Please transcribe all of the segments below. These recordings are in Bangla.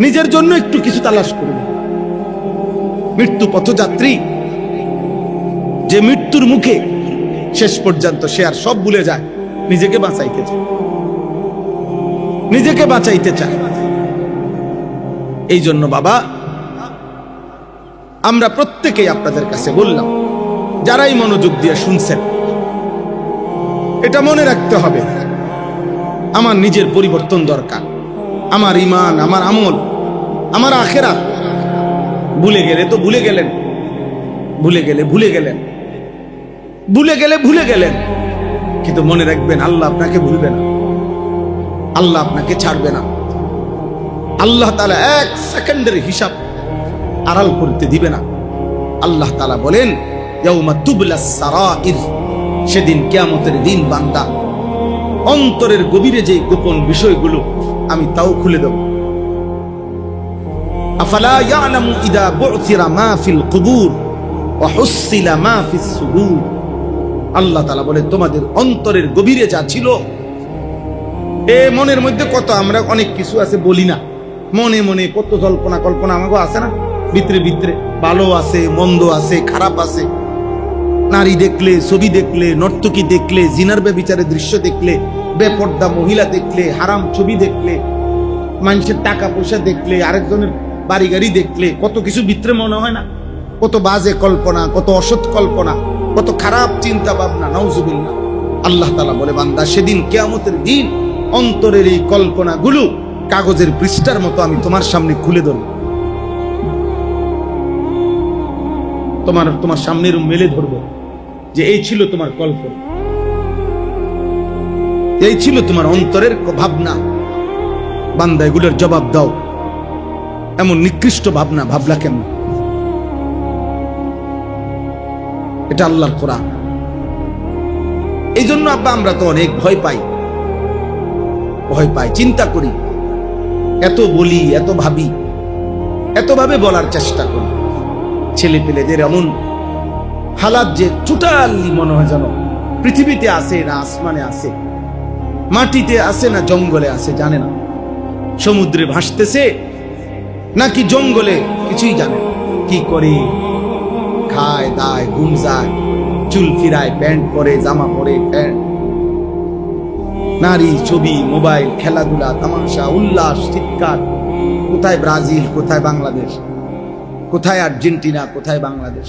নিজের জন্য একটু কিছু তালাশ করুন। মৃত্যু পথযাত্রী, যে মৃত্যুর মুখে শেষ পর্যন্ত সে আর সব ভুলে যায়, নিজেকে বাঁচাইতে চায়, নিজেকে বাঁচাইতে চায়। এই জন্য বাবা, আমরা প্রত্যেকেই আপনাদের কাছে বললাম, যারাই মনোযোগ দিয়ে শুনছেন, এটা মনে রাখতে হবে, আমার নিজের পরিবর্তন দরকার। আমার ঈমান, আমার আমল, আমার আখিরাত ভুলে গেলে তো ভুলে গেলেন, ভুলে গেলে ভুলে গেলেন, ভুলে গেলে ভুলে গেলেন, কিন্তু মনে রাখবেন আল্লাহ আপনাকে ভুলবে না, আল্লাহ আপনাকে ছাড়বে না। আল্লাহ তাআলা এক সেকেন্ডের হিসাব আড়াল করতে দিবে না। আল্লাহ তাআলা বলেন, ইয়াউমা তুবলাস সারাইর, সেদিন কিয়ামতের দিন বান্দা অন্তরের গভীরে যে গোপন বিষয়গুলো আমি তাও খুলে দেব। আফালা ইয়ালামু ইদা বু'থিরা মা ফিল কুবুর ওয়া হুসিলা মা ফিস সুদুর। আল্লাহ তাআলা বলে, তোমাদের অন্তরের গভীরে যা ছিল, এ মনের মধ্যে কত আমরা অনেক কিছু আছে বলি না, মনে মনে কত জল্পনা কল্পনা আমাকে আছে না, ভিতরে ভিতরে ভালো আছে, মন্দ আছে, খারাপ আছে। নারী দেখলে, ছবি দেখলে, নর্তকী দেখলে, জিনার ব্যভিচারের দৃশ্য দেখলে, বেপর্দা মহিলা দেখলে, হারাম ছবি দেখলে, মানুষের টাকা পয়সা দেখলে, আরেকজনের বাড়ি গাড়ি দেখলে, কত কিছু ভিতরে মনে হয় না, কত বাজে কল্পনা, কত অসৎ কল্পনা, কত খারাপ চিন্তা ভাবনা, নাউজুবিল্লাহ। আল্লাহ তাআলা বলে, বান্দা সেদিন কিয়ামতের দিন অন্তরের এই কল্পনাগুলো কাগজের পৃষ্ঠার মতো আমি তোমার সামনে খুলে ধরব, তোমার সামনে মেলে ধরবো, যে এই ছিল তোমার কল্পনা, এই ছিল তোমার অন্তরের ভাবনা। বান্দা এগুলোর জবাব দাও, এমন নিকৃষ্ট ভাবনা ভাবলা কেন? এটা আল্লাহর কোরআন। এই জন্য আব্বা আমরা তো অনেক ভয় পাই, ভয় পাই, চিন্তা করি, এত বলি, এত ভাবি, এত ভাবে বলার চেষ্টা করি। ছেলে পেলেদের এমন হালাত যে টোটালি মনে হয় যেন পৃথিবীতে আছে না আসমানে আছে, মাটিতে আছে না জঙ্গলে আছে, জানে না। সমুদ্রে ভাসতেছে নাকি জঙ্গলে, কিছুই জানে না। কি করে, খায় দায়, ঘুম যায়, চুল ফিরায়, প্যান্ট পরে, জামা পরে, প্যান্ট, নারী, ছবি, মোবাইল, খেলাধুলা, তামাশা, উল্লাস, চিৎকার। কোথায় ব্রাজিল, কোথায় বাংলাদেশ, কোথায় আর্জেন্টিনা, কোথায় বাংলাদেশ?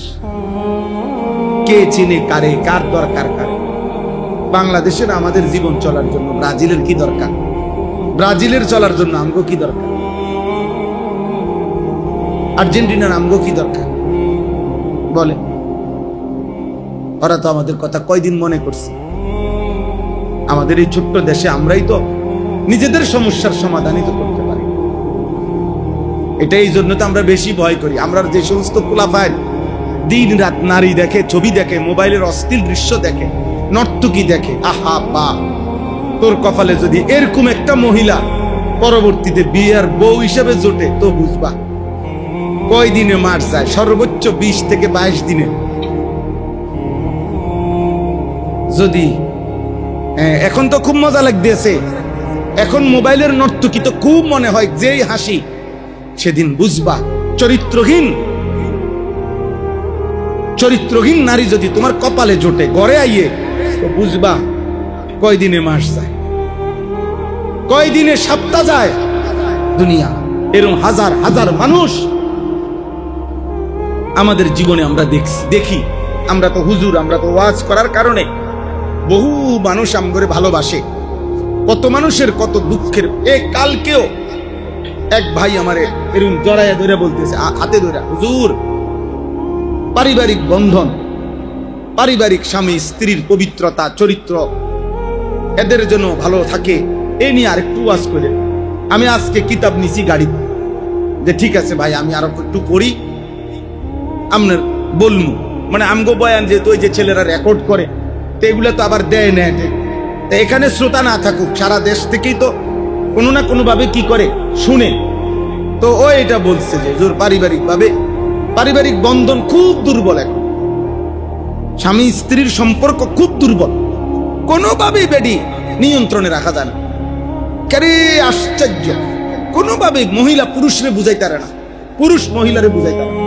কে চিনে কারে, কার দরকার কারে? বাংলাদেশের আমাদের জীবন চলার জন্য ব্রাজিলের কি দরকার? ব্রাজিলের চলার জন্য আমগো কি দরকার? আর্জেন্টিনার আমগো কি দরকার? বলে, ওরা তো আমাদের কথা কয়দিন মনে করছে। আমাদের এই ছোট্ট দেশে আমরাই তো নিজেদের সমস্যার সমাধানই তো করতে পারি। এটা এই জন্য তো আমরা বেশি ভয় করি। আমরা যে সমস্ত পোলাপাইন দিন রাত নারী দেখে, ছবি দেখে, মোবাইলের অশ্লীল দৃশ্য দেখে, নর্তকী দেখে, আহা বা, তোর কপালে যদি এরকম একটা মহিলা পরবর্তীতে বিয়ের বউ হিসেবে জোটে তো বুঝবা কয় দিনে মার যায়, সর্বোচ্চ 20 থেকে 22 দিনে। যদি এখন তো খুব মজা লাগতেছে, এখন মোবাইলের নর্তকী তো খুব মনে হয় যেই হাসি, সেদিন বুঝবা চরিত্রহীন নারী যদি তোমার কপালে জোটে, ঘরে আইয়ে, তো বুঝবা কয়দিনে মাস যায়, কয়দিনে সপ্তাহ যায়। দুনিয়া এরকম হাজার হাজার মানুষ আমাদের জীবনে আমরা দেখি। আমরা তো হুজুর, আমরা তো ওয়াজ করার কারণে বহু মানুষ আমগরে ভালোবাসে, কত মানুষের কত দুঃখের। কালকেও এক ভাই আমারে এরকম জড়াইয়া ধরে বলতেছে, হাতে ধরে, হুজুর পারিবারিক বন্ধন, পারিবারিক স্বামী স্ত্রীর পবিত্রতা, চরিত্র এদের জন্য ভালো থাকে, এ নিয়ে আরেকটু ওয়াজ করে। আমি আজকে কিতাব নিছি গাড়ি, যে ঠিক আছে ভাই আমি আরো একটু পড়ি, আপনার বলমু, মানে আমগো বয়ান যেহেতু ওই যে ছেলেরা রেকর্ড করে, তো এগুলো তো আবার দেয় না। এখানে শ্রোতা না থাকুক, সারা দেশ থেকেই তো কোনো না কোনো ভাবে কি করে শুনে। তো ও এটা বলছে যে জোর পারিবারিক বন্ধন খুব দুর্বল, এখন স্বামী স্ত্রীর সম্পর্ক খুব দুর্বল, কোনোভাবেই বেডি নিয়ন্ত্রণে রাখা যায় না। আশ্চর্য, কোনোভাবে মহিলা পুরুষরে বুঝাইতারে না, পুরুষ মহিলারে বুঝাইতারে না,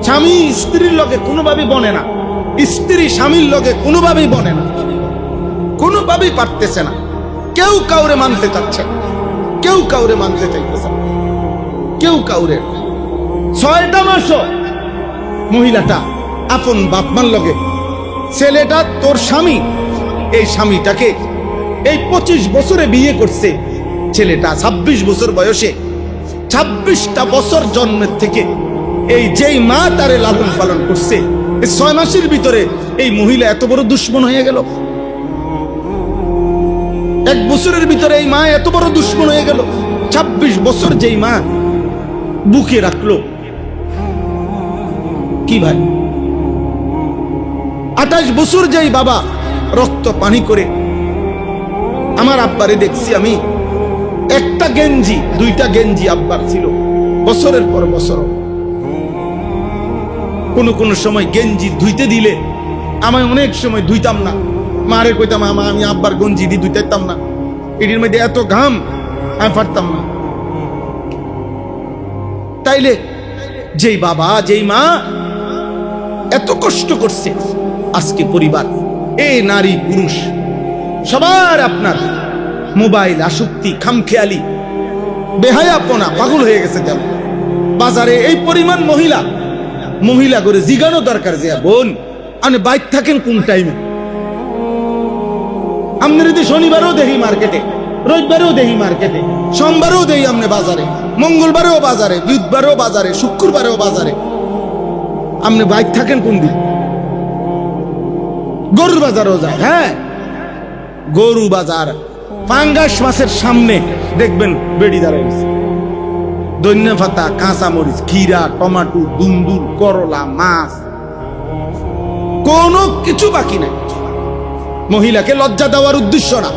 স্বামী স্ত্রীর লগে কোনোভাবেই বনে না, স্ত্রী স্বামীর লগে কোনোভাবেই বনে না, কোনোভাবেই পারতেছে না। কেউ কাউরে মানতে চাচ্ছে না, কেউ কাউরে মানতে চাইতেছে না, কেউ কাউরে। 6টা মাসও মহিলাটা আপন বাপমার লগে, ছেলেটা তোর স্বামী, এই স্বামীটাকে এই 25 বছরে বিয়ে করছে, ছেলেটা 26 বছর বয়সে, 26টা বছর জন্মের থেকে এই যেই মা তারে লালন পালন করছে, এই 6 মাসের ভিতরে এই মহিলা এত বড় দুশ্মন হয়ে গেল। 1 বছরের ভিতরে এই মা এত বড় দুশ্মন হয়ে গেল। 26 বছর যেই মা বুকে রাখলো, কি ভাই? 28 বছর যেই বাবা রক্ত পানি করে, আমার আব্বারে দেখছি আমি, একটা গেঞ্জি 2টা গেঞ্জি আব্বার ছিল বছরের পর বছর। কোন সময় গেঞ্জি ধুইতে দিলে আমি অনেক সময় ধুইতাম না, মারে কইতাম আমি আব্বার গেঞ্জি দিয়ে ধুইতাম না, এটির মধ্যে এত ঘাম আমি পারতাম না। তাইলে যেই বাবা যেই মা এত কষ্ট করছে, আজকে পরিবার, এই নারী পুরুষ সবার আপনার মোবাইল আসক্তি, খামখেয়ালি, বেহায়াপনা, পাগল হয়ে গেছে। যেন বাজারে এই পরিমাণ মহিলা করে জিগানো দরকার যে বোন আপনি বাইক থাকেন কোন টাইমে? আপনি যদি শনিবারও দেখি মার্কেটে, রবিবারেও দেখি মার্কেটে, সোমবারেও দেখি আপনি বাজারে, মঙ্গলবারেও বাজারে, বুধবারেও বাজারে, শুক্রবারেও বাজারে, আপনি বাইক থাকেন কোন দিন? গরুর বাজারও যায়, হ্যাঁ গরু বাজার, পাঙ্গাস মাছের সামনে দেখবেন বেড়ি দাঁড়াইছে, ধনিয়া পাতা, কাঁচা মরিচ, খিরা, টমাটো, দুন্দুল, করলা, মাছ, কোনো কিছু বাকি নাই। মহিলাকে লজ্জা দেওয়ার উদ্দেশ্য না।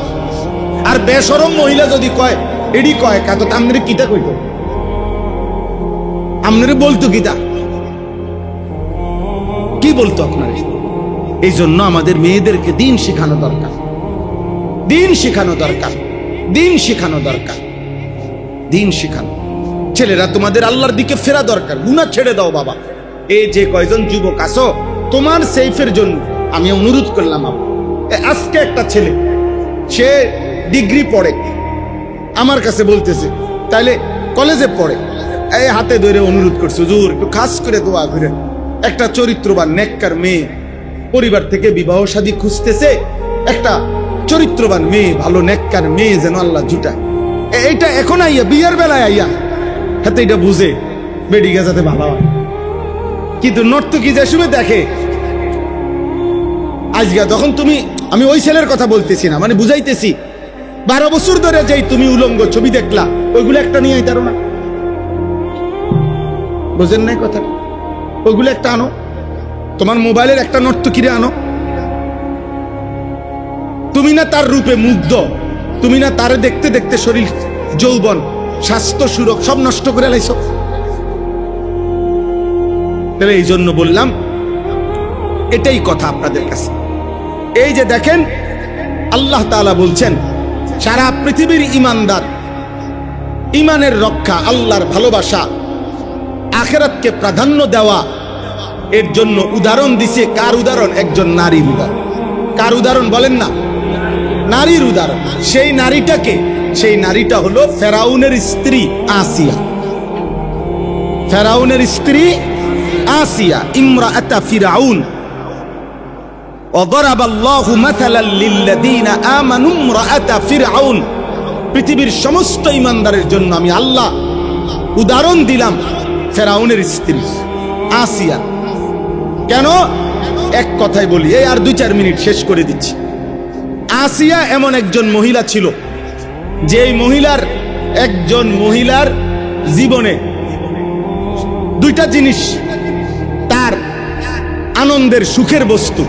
আর বেশরম মহিলা যদি কয় এডি কয় কা, তো আমনে কিতা কইত? আমনে বলতো কিতা? কি বলতো আপনারে? এই জন্য আমাদের মেয়েদেরকে দিন শেখানো দরকার, দিন শেখানো দরকার, দিন শেখানো দরকার, দিন শেখানো। ছেলেরা তোমাদের আল্লাহর দিকে ফেরা দরকার, গুনাহ ছেড়ে দাও বাবা। এই যে কয়জন যুবক আছো, তোমার সেফের জন্য আমি অনুরোধ করলাম। আজকে একটা ছেলে, সে ডিগ্রি পড়ে, আমার কাছে বলতেছে, তাইলে কলেজে পড়ে, এই হাতে ধরে অনুরোধ করছে, হুজুর একটু খাস করে দোয়া করে, একটা চরিত্রবান নেককার মেয়ে, পরিবার থেকে বিবাহ শাদী খুঁজতেছে, একটা চরিত্রবান মেয়ে, ভালো নেককার মেয়ে যেন আল্লাহ জুটায়। এইটা এখন আইয়া বিয়ের বেলায় আইয়া হাতে এটা বুঝে বেডিকে যাতে ভালো হয়। কিন্তু নর্তকী যে সময় দেখে, আজকে তখন তুমি, আমি ওই ছেলের কথা বলতেছি না, মানে বুঝাইতেছি, 12 বছর ধরে যেই তুমি উলঙ্গ ছবি দেখলা, ওইগুলো একটা নিয়ে আইতারো না? বুঝেন নাই কথা? ওইগুলো একটা আনো, তোমার মোবাইলের একটা নর্তকীরে আনো। তুমি না তার রূপে মুগ্ধ, তুমি না তারে দেখতে দেখতে শরীর, যৌবন, স্বাস্থ্য, সুরক সব নষ্ট করে লাইছো। তাহলে এই জন্য বললাম, এটাই কথা আপনাদের কাছে। এই যে দেখেন, আল্লাহ তাআলা বলছেন সারা পৃথিবীর ইমানদার, ইমানের রক্ষা, আল্লাহর ভালোবাসা, আখিরাতকে প্রাধান্য দেওয়া, এর জন্য উদাহরণ দিছে। কার উদাহরণ? একজন নারীর উদাহরণ। কার উদাহরণ বলেন না? নারীর উদাহরণ। সেই নারীটাকে, সেই নারীটা হলো ফেরাউনের স্ত্রী আসিয়া। ফেরাউনের স্ত্রী আসিয়া, ইমরাআতা ফিরাউন। ওয়াদারাবাল্লাহু মাসালাল লিল্লাযীনা আমানু ইমরাআতা ফিরাউন। পৃথিবীর সমস্ত ঈমানদারের জন্য আমি আল্লাহ উদাহরণ দিলাম ফেরাউনের স্ত্রী আসিয়া। কেন? এক কথাই বলি, এই আর 2-4 মিনিট শেষ করে দিচ্ছি। আসিয়া এমন একজন মহিলা ছিল, যে একজন মহিলার জীবনে 2টা জিনিস তার আনন্দের, সুখের বস্তু।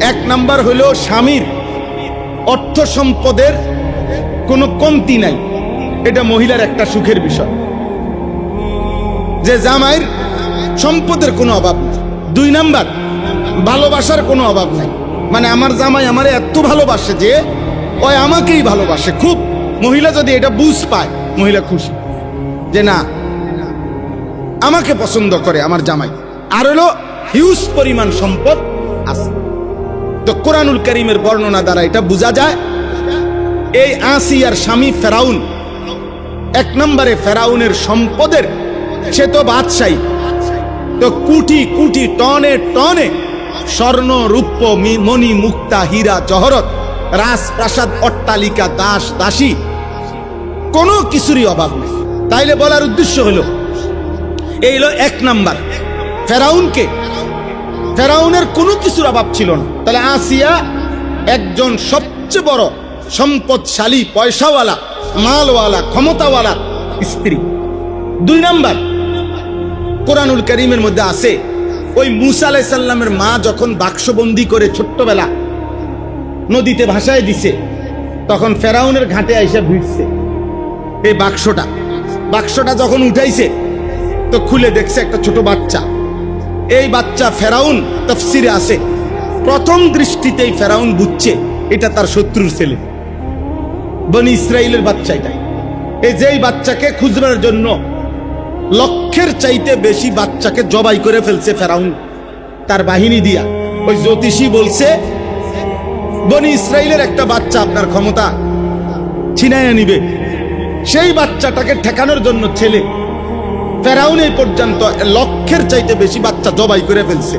1 নাম্বার হলো স্বামীর অর্থ সম্পদের কোনো কমতি নাই, এটা মহিলার একটা সুখের বিষয়, যে জামাইয়ের সম্পদের কোনো অভাব নেই। 2 নাম্বার ভালোবাসার কোনো অভাব নাই, মানে আমার জামাই আমারে এত ভালোবাসে যে ওই আমাকেই ভালোবাসে খুব। মহিলা যদি এটা বুঝ পায়, মহিলা খুশি। যে না, আমাকে পছন্দ করে আমার জামাই, আর হলো হিউজ পরিমাণ সম্পদ আছে। তো কোরআনুল কারীমের বর্ণনা দ্বারা এটা বোঝা যায়, এই আসিয়ার স্বামী ফেরাউন, এক নম্বরে ফেরাউনের সম্পদের, সে তো বাদশাহী, তো কোটি কোটি টনে টনে স্বর্ণ রূপ্য মণি মুক্তা হীরা জহরত, রাজপ্রাসাদ অট্টালিকা দাস দাসী, কোনো কিছুরই অভাব নেই। তাইলে বলার উদ্দেশ্য হলো এই হলো এক নাম্বার, ফেরাউনের কোনো কিছুর অভাব ছিল না। তাহলে আসিয়া একজন সবচেয়ে বড় সম্পদশালী, পয়সাওয়ালা, মালওয়ালা, ক্ষমতাওয়ালা স্ত্রী। দুই নাম্বার, কোরআনুল কারীমের মধ্যে আছে, ওই মূসা আলাইহিস সালামের মা যখন বাক্সবন্দি করে ছোট্টবেলা নদীতে ভাসায় দিছে, তখন ফেরাউনের ঘাটে আইসা ভিড়ছে এই বাক্সটা যখন উঠাইছে তো খুলে দেখছে একটা ছোট বাচ্চা। এই বাচ্চা ফেরাউন, তাফসিরে আছে, প্রথম দৃষ্টিতেই ফেরাউন বুঝছে এটা তার শত্রুর ছেলে, বনি ইসরাইলের বাচ্চা। এটা এই যেই বাচ্চাকে খুঁজবার জন্য লক্ষের চাইতে বেশি বাচ্চাকে জবাই করে ফেলছে ফেরাউন তার বাহিনী দিয়া। ওই জ্যোতিষী বলছে বনি ইসরাইলের একটা বাচ্চা আপনার ক্ষমতা ছিনাইয়া নিবে, সেই বাচ্চাটাকে ঠেকানোর জন্য ছেলে ফেরাউন এই পর্যন্ত লক্ষের চাইতে বেশি বাচ্চা জবাই করে ফেলছে।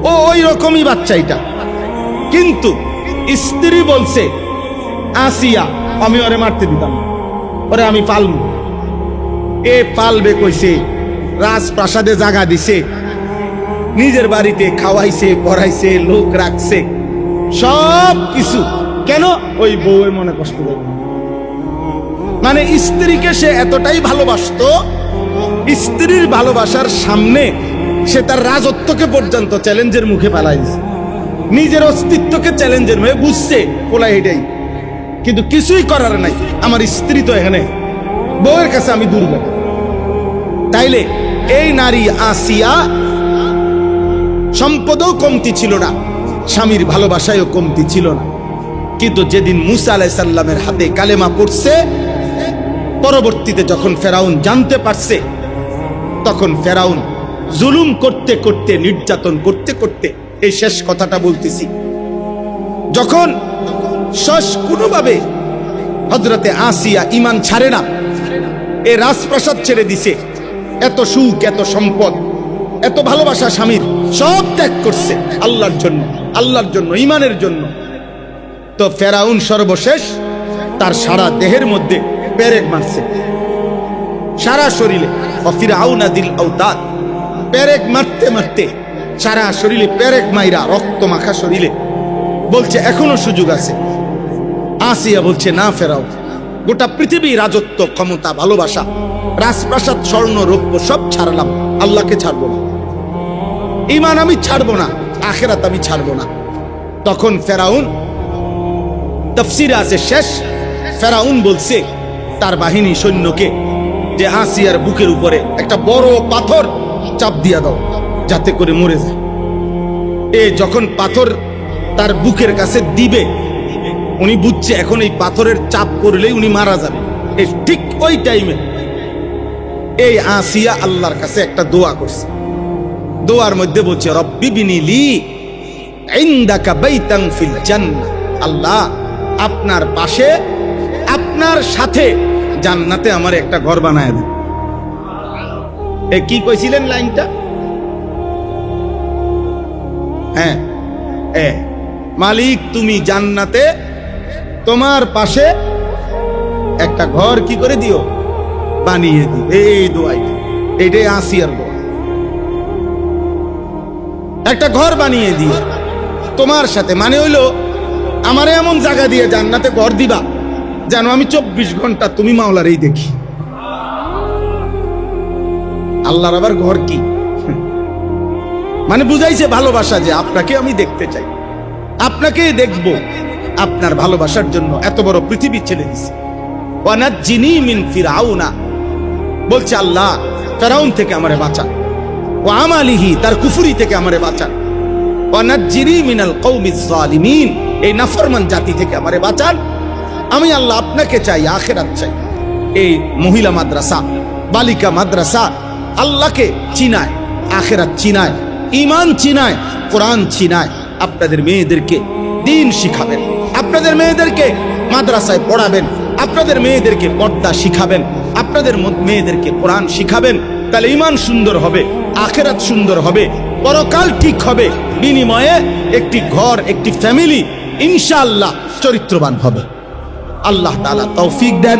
ও ওই রকমই বাচ্চা এটা। কিন্তু স্ত্রী বলছে আসিয়া, আমি ওরে মারতে দিতাম না, ওরে আমি পালবো। এ পালবে কইছে, রাজপ্রাসাদে জায়গা দিছে, নিজের বাড়িতে খাওয়াইছে, পড়াইছে, লোক রাখছে, সব কিছু। কেন? ওই বউয়ের মনে কষ্ট দেবে। মানে স্ত্রীকে সে এতটাই ভালোবাসতো, স্ত্রীর ভালোবাসার সামনে সে তার রাজত্বকে পর্যন্ত চ্যালেঞ্জের মুখে পালাইছে, নিজের অস্তিত্বকে চ্যালেঞ্জের মুখে বুঝছে পোলা এটাই। কিন্তু কিছুই করার নাই, আমার স্ত্রী তো এখানে, বউয়ের কাছে আমি দুর্বল। তাইলে এই নারী আসিয়া সম্পদও কমতি ছিল না, স্বামীর ভালোবাসায়ও কমতি ছিল না। কিন্তু যেদিন মূসা আলাইহিস সালামের হাতে কালেমা পড়ছে, পরবর্তীতে যখন ফেরাউন জানতে পারছে, তখন ফেরাউন জুলুম করতে করতে, নির্যাতন করতে করতে, এই শেষ কথাটা বলতেছি, যখন শেষ কোনোভাবে হযরতে আসিয়া ঈমান ছাড়ে না, এই রাজপ্রাসাদ ছেড়ে দিছে, এত সুখ, এত সম্পদ, এত ভালোবাসা স্বামীর, সব ত্যাগ করছে আল্লাহর জন্য, ঈমানের জন্য। তো ফেরাউন সর্বশেষ তার সারা দেহের মধ্যে পেরেক মারছে, সারা শরীরে, ফিরআউনা দিল আওতাদ, পেরেক মারতে মারতে সারা শরীরে পেরেক মাইরা, রক্ত মাখা শরীরে বলছে এখনো সুযোগ আছে। আসিয়া বলছে না ফেরাউন, গোটা পৃথিবী, রাজত্ব, ক্ষমতা, ভালোবাসা, রাজপ্রাসাদ, স্বর্ণ রৌপ্য সব ছাড়লাম, আল্লাহকে ছাড়বো না, ঈমান আমি ছাড়বো না, আখিরাত আমি ছাড়বো না। তখন ফেরাউন, তাফসীরে আছে শেষ, ফেরাউন বলছে তার বাহিনী সৈন্যকে যে আসিয়ার বুকের উপরে একটা বড় পাথর চাপ দিয়া দাও, যাতে করে মরে যায়। এ যখন পাথর তার বুকের কাছে দিবে, উনি বুঝছে এখন এই পাথরের চাপ পড়লেই উনি মারা যাবে। এই ঠিক ওই টাইমে এই আসিয়া আল্লাহর কাছে একটা দোয়া করছে। দোয়ার মধ্যে বলছে রব্বি বিনি লি ইনদাকা বাইতান ফিল জান্নাহ, আল্লাহ আপনার পাশে, আপনার সাথে জান্নাতে আমার একটা ঘর বানায় দেন। এ কি কইছিলেন লাইনটা? হ্যাঁ, মালিক তুমি জান্নাতে তোমার পাশে একটা ঘর কি করে দিও, বানিয়ে দিও। এই দোয়াই, এইটাই আসিয়ার দোয়া, একটা ঘর বানিয়ে দিও তোমার সাথে। মানে হইলো আমারে এমন জায়গা দিয়ে জান্নাতে ঘর দিবা যেন আমি 24 ঘন্টা তুমি মাওলারেই দেখি। আল্লাহর আবার ঘর কি? মানে বুঝাইছে ভালোবাসা, যে আপনাকে আমি দেখতে চাই, আপনাকেই দেখবো, আপনার ভালোবাসার জন্য এত বড় পৃথিবী ছেড়ে দিছে। ওয়ানাজ্জিনি মিন ফিরআউনা, বলছে আল্লাহ ফেরাউন থেকে আমারে বাঁচান, ওয়া আমালিহি, তার কুফরি থেকে আমারে বাঁচান, ওয়ানাজ্জিনি মিনাল কওমিজ জালিমিন, এই নাফরমান জাতি থেকে আমারে বাঁচান। আমি আল্লাহ আপনাকে চাই, আখিরাত চাই। এই মহিলা মাদ্রাসা বালিকা মাদ্রাসা আল্লাহকে চিনায়, আখিরাত চিনায়, ঈমান চিনায়, কোরআন চিনায়। আপনাদের মেয়েদেরকে দ্বীন শিখাবেন, আপনাদের মেয়েদেরকে মাদ্রাসায় পড়াবেন, আপনাদের মেয়েদেরকে পর্দা শিখাবেন, আপনাদের মেয়েদেরকে কোরআন শিখাবেন। তাহলে ঈমান সুন্দর হবে, আখিরাত সুন্দর হবে, পরকাল ঠিক হবে। বিনিময়ে একটি ঘর, একটি ফ্যামিলি ইনশাআল্লাহ চরিত্রবান হবে। আল্লাহ তাআলা তৌফিক দেন,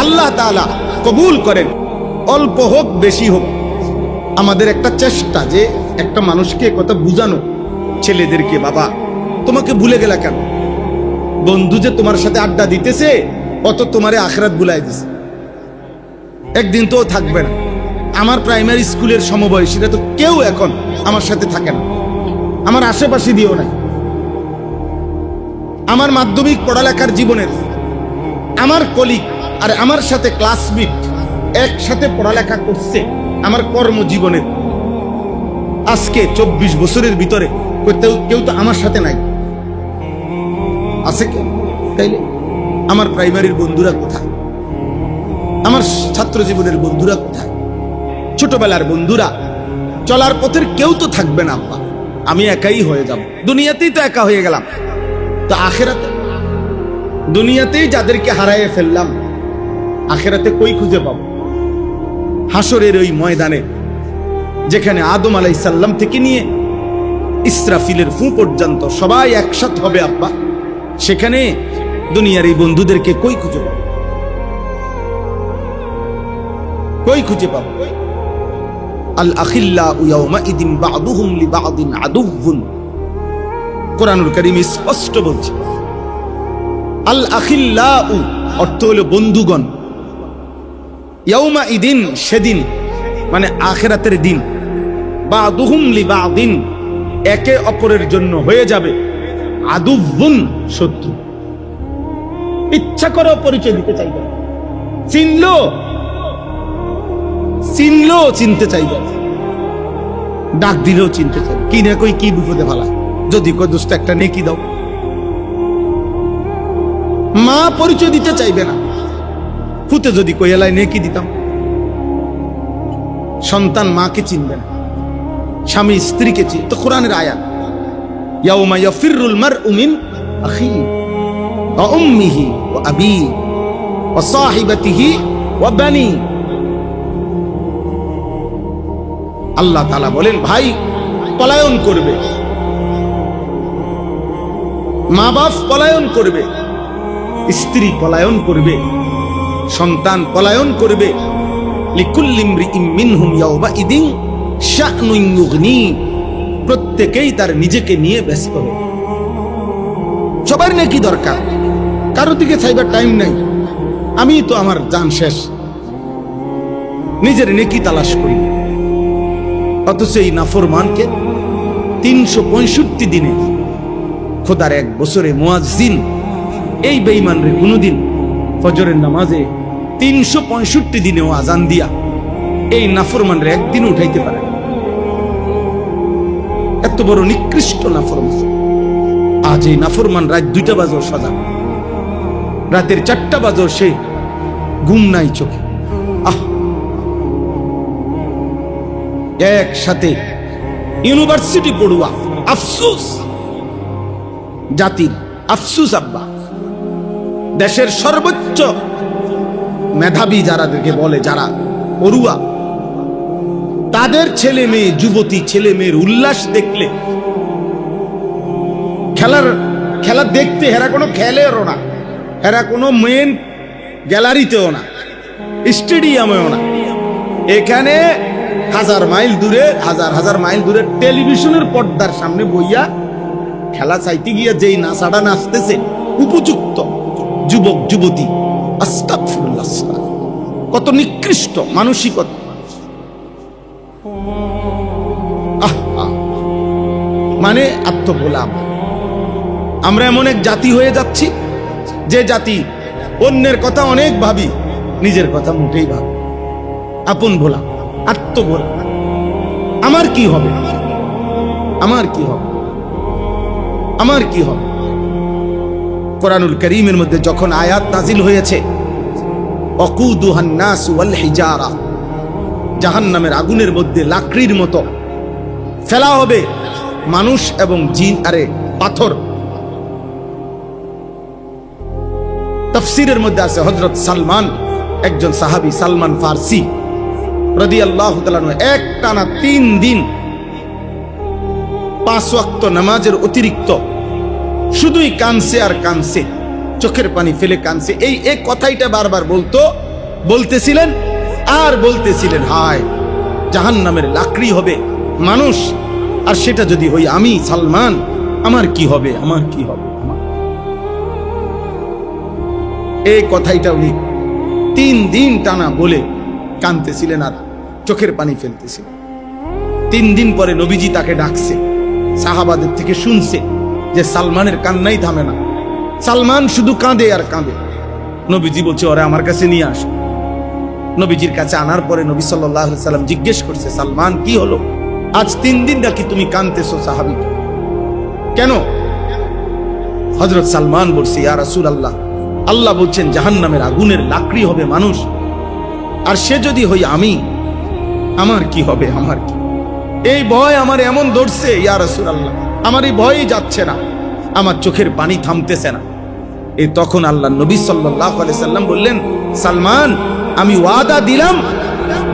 আল্লাহ তাআলা কবুল করেন। অল্প হোক বেশি হোক আমাদের একটা চেষ্টা যে একটা মানুষকে কথা বুঝানো, ছেলেদেরকে, বাবা তোমাকে ভুলে গেলা কেন? বন্ধু যে তোমার সাথে আড্ডা দিতেছে অত তোমারে আখিরাত ভুলাই দিছে, একদিন তো থাকবে না। আমার প্রাইমারি স্কুলের সমবয়সীরা তো কেউ এখন আমার সাথে থাকে না, আমার আশেপাশে দিও নাই। আমার মাধ্যমিক পড়ালেখার জীবনের আমার কলিগ আর আমার সাথে ক্লাসমেট একসাথে পড়ালেখা করছে, আমার কর্মজীবনের আজকে 24 বছরের ভিতরে কেউ তো আমার সাথে নাই। আছে কেউ? তাইলে আমার প্রাইমারির বন্ধুরা কোথায়? আমার ছাত্র জীবনের বন্ধুরা কোথায়? ছোটবেলার বন্ধুরা? চলার পথের কেউ তো থাকবে না আব্বা, আমি একাই হয়ে যাব। দুনিয়াতেই তো একা হয়ে গেলাম, তো আখিরাতে? দুনিয়াতেই যাদেরকে হারাইয়ে ফেললাম, আখিরাতে কই খুঁজে পাবো? হাসরের ওই ময়দানে যেখানে আদম আলাইহিস সালাম থেকে নিয়ে ইসরাফিলের ফু পর্যন্ত সবাই একসাথে হবে আব্বা, সেখানে দুনিয়ার এই বন্ধুদেরকে কই খুঁজে পাবো? কই খুঁজে পাবো? আল আখিল্লাউ ইয়াউমাইদিন বা'দুহুম লিবা'দিন আদুউন, কোরআনুল কারীম স্পষ্ট বলছে। আল আখিল্লাউ অর্থ হলো বন্ধুগণ, ইয়াউমাইদিন সেদিন মানে আখিরাতের দিন, বা'দুহুম লিবা'দিন একে অপরের জন্য হয়ে যাবে আদুউন শত্রু। ইচ্ছা করে পরিচয় দিতে চাইবে, চিনলো চিনতে চাইবে, ডাক দিলেও চিনতে চাইবে, কি না কই কি বিপদে ফেলা, যদি কই দোস্ত একটা নেকি দাও। মা পরিচয় দিতে চাইবে না, ফুতে যদি কই এলাই নেকি দিতাম। সন্তান মাকে চিনবে না, স্বামী স্ত্রীকে চিনবে। তো কোরআনের আয়াত, ইয়াউমা ইয়াফিরুল মারউ মিন আখিহি ওয়া উম্মিহি ওয়া আবিহি ওয়া সাহিবাতিহি ওয়া বানি। আল্লাহ তাআলা বলেন ভাই পলায়ন করবে, মা বাপ পলায়ন করবে, স্ত্রী পলায়ন করবে, সন্তান পলায়ন করবে। লিকুল্লি ইমরিইম মিনহুম ইয়াউমাইদিন শা'নুন ইউগনি, প্রত্যেকেই তার নিজেকে নিয়ে ব্যস্ত হবে। সবার নেকি দরকার, কারো দিকে চাইবার টাইম নাই। আমি তো আমার জান শেষ, নিজের নেকি তালাশ করি। অথচ এই নাফরমানকে 365 দিনে, খোদার 1 বছরে মুয়াজ্জিন এই বেঈমান রে কোনদিন ফজরের নামাজে 365 দিনেও আজান দিয়া এই নাফরমান রে একদিন উঠাইতে পারে। এত বড় নিকৃষ্ট নাফরমান। আজ এই নাফরমান রাত 2টা বাজো সাজা, রাতের 4টা বাজো সে ঘুম নাই চোখে। একসাথে ইউনিভার্সিটি পড়ুয়া, আফসোস জাতির, আফসোস আব্বা। দেশের সর্বোচ্চ মেধাবী যারাদেরকে বলে, যারা পড়ুয়া, তাদের ছেলে মেয়ে, যুবতী ছেলে মেয়ের উল্লাস দেখলে, খেলা দেখতে হেরা কোনো খেলেও না, হেরা কোনো মেন গ্যালারিতেও না, স্টেডিয়ামেও না, এখানে হাজার মাইল দূরে টেলিভিশনের পর্দার সামনে বইয়া খেলা চাইতে গিয়া যেই নাচাটা নাচতেছে উপযুক্ত যুবক যুবতী, আস্তাগফিরুল্লাহ, কত নিকৃষ্ট মানসিকতা। মানে আত্মভোলাম। আমরা এমন এক জাতি হয়ে যাচ্ছি যে জাতি অন্যের কথা অনেক ভাবি, নিজের কথা মোটেই ভাবি। আপন ভোলা, আত্মভোলা। আমার কি হবে, আমার কি হবে, আমার কি হবে? কোরআনুল কারীমের মধ্যে যখন আয়াত নাজিল হয়েছে, ওয়াকুদুহান নাস ওয়াল হিজারা, জাহান্নামের আগুনের মধ্যে লাকড়ির মতো ফেলা হবে মানুষ এবং জিন, পাথর। তাফসীরের মধ্যে আছে হযরত সালমান, একজন সাহাবী সালমান ফারসি রাদিয়াল্লাহু তাআলা আনহু, একটানা 3 দিন 5 ওয়াক্ত নামাজের অতিরিক্ত শুধুই কানছে আর কানছে, চোখের পানি ফেলে কানছে। এই কথাইটা বারবার বলতেছিলেন আর বলতেছিলেন, হায় জাহান্নামের লাকড়ি হবে মানুষ, আর সেটা যদি হই আমি সালমান, আমার কি হবে, আমার কি হবে। এই কথাইটা উনি 3 দিন টানা বলে কাঁদতেছিলেন আর চোখের পানি ফেলতেছিলেন। 3 দিন পরে নবীজি তাকে ডাকছে, সাহাবাদের থেকে শুনছে যে সালমানের কান্নাই থামে না, সালমান শুধু কাঁদে আর কাঁদে। নবীজি বলছে, ওরে আমার কাছে নিয়ে আস। নবীজির কাছে আনার পরে নবী সাল্লাল্লাহু আলাইহি সাল্লাম জিজ্ঞেস করছে, সালমান কি হলো, আজ 3 দিন নাকি তুমি কাঁদতেছো সাহাবী, কেন? হযরত সালমান বলছে, ইয়া রাসূলুল্লাহ, আল্লাহ বলছেন জাহান্নামের আগুনের লাকড়ি হবে মানুষ, আর সে যদি হই আমি, আমার কি হবে, আমার কি? এই ভয় আমার এমন ধরছে ইয়া রাসূলুল্লাহ, আমার এই ভয়ই যাচ্ছে না, আমার চোখের পানি থামতেছে না। এই তখন আল্লাহ নবী সাল্লাল্লাহু আলাইহি সাল্লাম বললেন, সালমান, আমি ওয়াদা দিলাম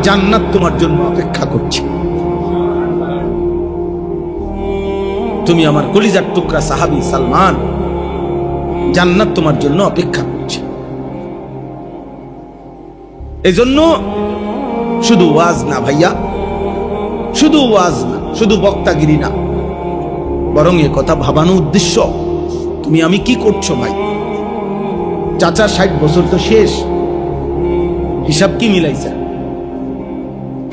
জান্নাত তোমার জন্য অপেক্ষা করছে। তুমি আমার কলিজার টুকরা সাহাবী সালমান, জান্নাত তোমার জন্য অপেক্ষা করছে। এজন্য শুধু ওয়াজ না ভাইয়া, শুধু ওয়াজ না, শুধু বক্তাগিরি না, বরং এ কথা ভাবানো উদ্দেশ্য তুমি আমি কি করছো ভাই। চাচার 60 বছর তো শেষ, হিসাব কি মিলাইছে?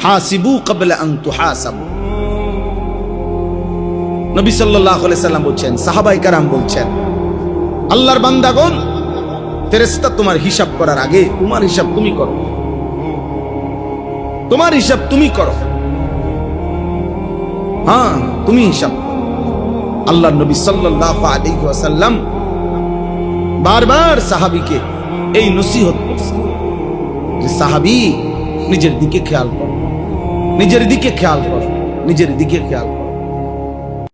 হাসিবু ক্বাবলা আন তুহাসাবু। নবী সাল্লাল্লাহু আলাইহি সাল্লাম বলছেন, সাহাবায়ে কেরাম বলছেন, আল্লাহর বান্দাগণ, ফেরেশতা তোমার হিসাব করার আগে তোমার হিসাব তুমি করো, তোমার হিসাব তুমি করো, হ্যাঁ তুমি হিসাব। আল্লাহর নবী সাল্লাল্লাহু আলাইহি ওয়াসাল্লাম বারবার সাহাবীকে এই নসিহত করছেন যে সাহাবী, নিজের দিকে খেয়াল করো, নিজের দিকে খেয়াল করো, নিজের দিকে খেয়াল করো।